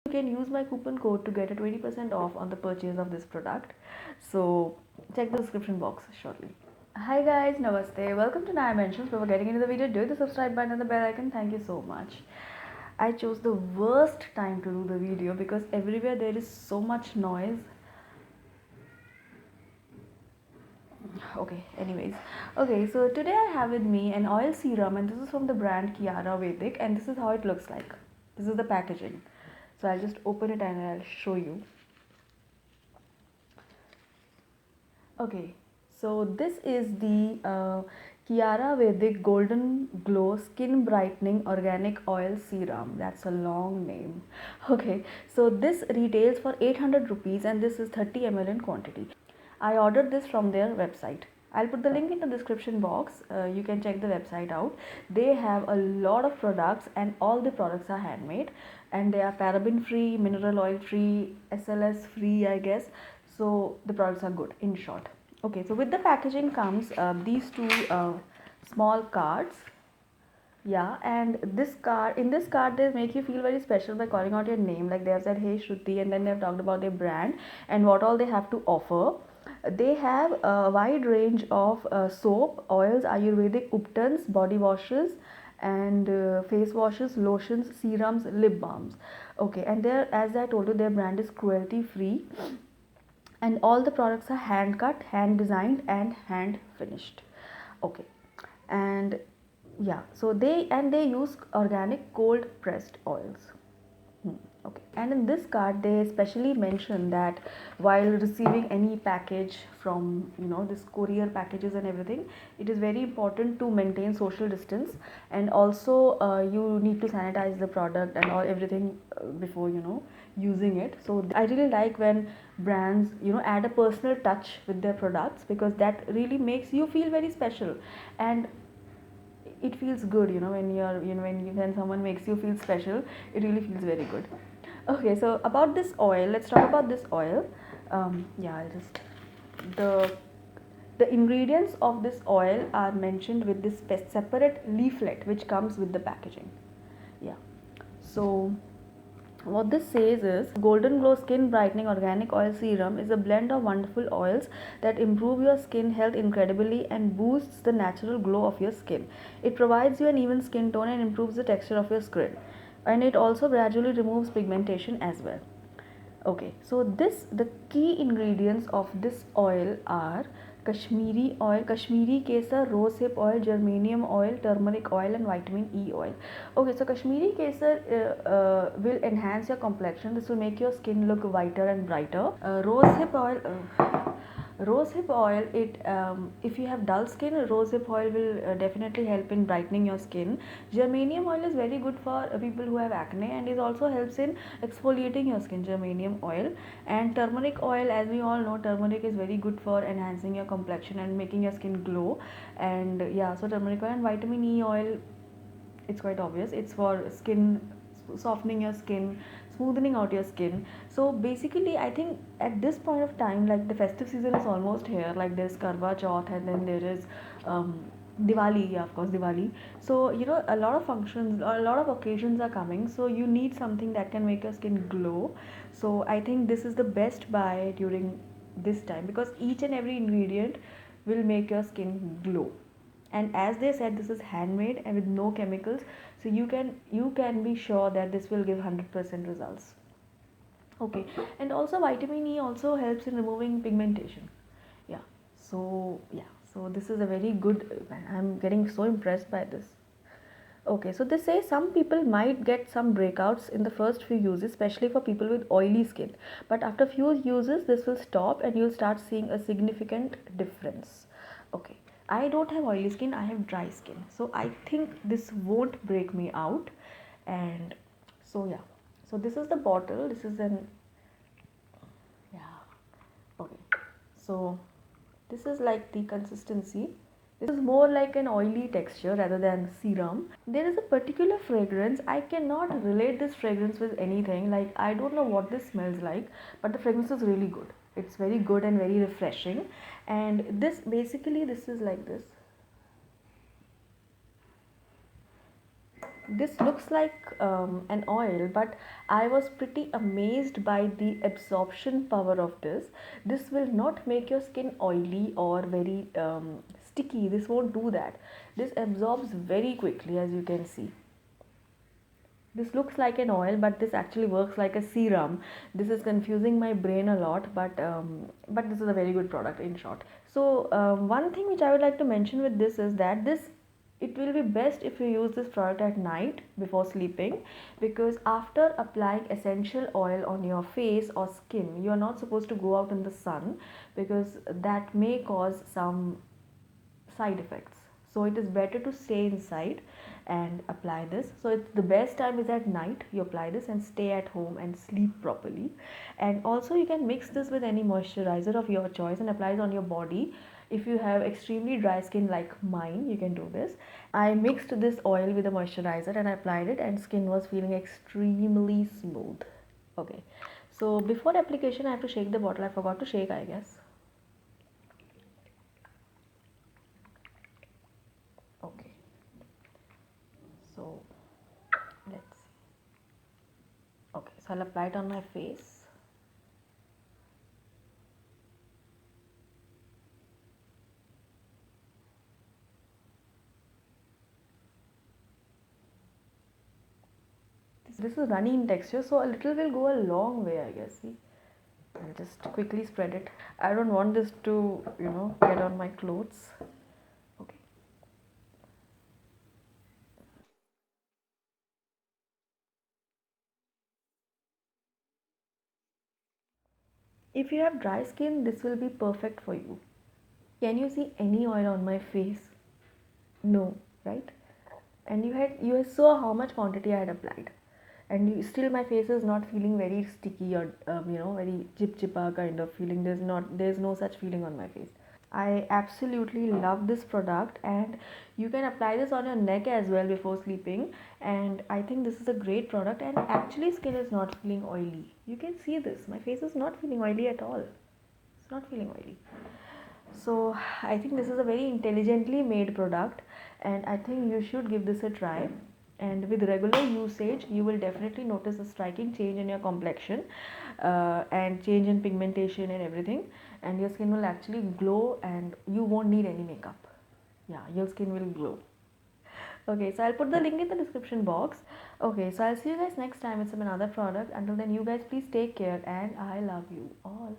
you can use my coupon code to get a 20% off on the purchase of this product. So check the description box shortly. Hi guys, namaste. Welcome to Naya Mentions. Before getting into the video, do the subscribe button and the bell icon. Thank you so much. I chose the worst time to do the video because everywhere there is so much noise. Okay, anyways. Okay, so today I have with me an oil serum, and this is from the brand Kiara Vedic, and this is how it looks like. This is the packaging. So I'll just open it and I'll show you. Okay, so this is the Kiara Vedic Golden Glow Skin Brightening Organic Oil Serum. That's a long name. Okay, so this retails for 800 rupees and this is 30 ml in quantity. I ordered this from their website. I'll put the link in the description box. You can check the website out. They have a lot of products and all the products are handmade, and they are paraben free, mineral oil free, SLS free, I guess. So the products are good in short. Okay, so with the packaging comes these two small cards. Yeah, and this card they make you feel very special by calling out your name. Like they have said, "Hey Shruti," and then they have talked about their brand and what all they have to offer. They have a wide range of soap, oils, Ayurvedic uptons, body washes, and face washes, lotions, serums, lip balms. Okay, and there, as I told you, their brand is cruelty free, and all the products are hand cut, hand designed, and hand finished. Okay, and yeah, so they use organic cold pressed oils. Okay, and in this card they specially mention that while receiving any package from this courier packages and everything, it is very important to maintain social distance, and also you need to sanitize the product and all everything before using it. So I really like when brands add a personal touch with their products, because that really makes you feel very special, and it feels good when when someone makes you feel special, it really feels very good. Okay, so about this oil, let's talk about this oil. Yeah, I'll just the ingredients of this oil are mentioned with this separate leaflet which comes with the packaging. Yeah, so what this says is Golden Glow Skin Brightening Organic Oil Serum is a blend of wonderful oils that improve your skin health incredibly and boosts the natural glow of your skin. It provides you an even skin tone and improves the texture of your skin. And it also gradually removes pigmentation as well. Okay, so the key ingredients of this oil are Kashmiri oil, Kashmiri Kesar, rosehip oil, geranium oil, turmeric oil, and vitamin E oil. Okay, so Kashmiri Kesar will enhance your complexion. This will make your skin look whiter and brighter. Rosehip oil, it if you have dull skin, rosehip oil will definitely help in brightening your skin. Geranium oil is very good for people who have acne, and it also helps in exfoliating your skin, geranium oil. And turmeric oil, as we all know, turmeric is very good for enhancing your complexion and making your skin glow. And yeah, so turmeric oil. And vitamin E oil, it's quite obvious, it's for skin, softening your skin, smoothing out your skin. So basically I think at this point of time, like the festive season is almost here, like there's Karwa Chauth, and then there is Diwali, yeah, of course, Diwali. So a lot of functions, a lot of occasions are coming, so you need something that can make your skin glow. So I think this is the best buy during this time, because each and every ingredient will make your skin glow. And as they said, this is handmade and with no chemicals, so you can be sure that this will give 100% results. Okay, and also vitamin E also helps in removing pigmentation. Yeah, so this is a very good, I'm getting so impressed by this. Okay, so they say some people might get some breakouts in the first few uses, especially for people with oily skin. But after few uses, this will stop and you'll start seeing a significant difference. Okay, I don't have oily skin, I have dry skin. So I think this won't break me out. And so yeah, so this is the bottle. This is an, yeah, okay. So this is like the consistency. This is more like an oily texture rather than serum. There is a particular fragrance. I cannot relate this fragrance with anything. Like I don't know what this smells like, but the fragrance is really good. It's very good and very refreshing. And this basically, this is like this. this looks like an oil, but I was pretty amazed by the absorption power of this. This will not make your skin oily or very sticky. This won't do that. This absorbs very quickly, as you can see. This looks like an oil, but this actually works like a serum. This is confusing my brain a lot, but this is a very good product in short. So one thing which I would like to mention with this is that this, it will be best if you use this product at night before sleeping, because after applying essential oil on your face or skin, you are not supposed to go out in the sun, because that may cause some side effects. So it is better to stay inside and apply this. So it's the best time is at night. You apply this and stay at home and sleep properly. And also you can mix this with any moisturizer of your choice and apply it on your body. If you have extremely dry skin like mine, you can do this. I mixed this oil with a moisturizer and I applied it, and skin was feeling extremely smooth. Okay, so before application I have to shake the bottle. I forgot to shake, I guess. Okay, so let's see. Okay, so I'll apply it on my face. This is runny in texture, so a little will go a long way, I guess. See, I'll just quickly spread it. I don't want this to, get on my clothes. Okay. If you have dry skin, this will be perfect for you. Can you see any oil on my face? No, right? And you saw how much quantity I had applied, and still my face is not feeling very sticky or very chip chipa kind of feeling. There's no such feeling on my face. I absolutely love this product, and you can apply this on your neck as well before sleeping. And I think this is a great product, and actually skin is not feeling oily. You can see this. My face is not feeling oily at all. It's not feeling oily. So I think this is a very intelligently made product, and I think you should give this a try. And with regular usage, you will definitely notice a striking change in your complexion, and change in pigmentation and everything, and your skin will actually glow and you won't need any makeup. Yeah, your skin will glow. Okay, so I'll put the link in the description box. Okay, so I'll see you guys next time with some another product. Until then, you guys please take care, and I love you all.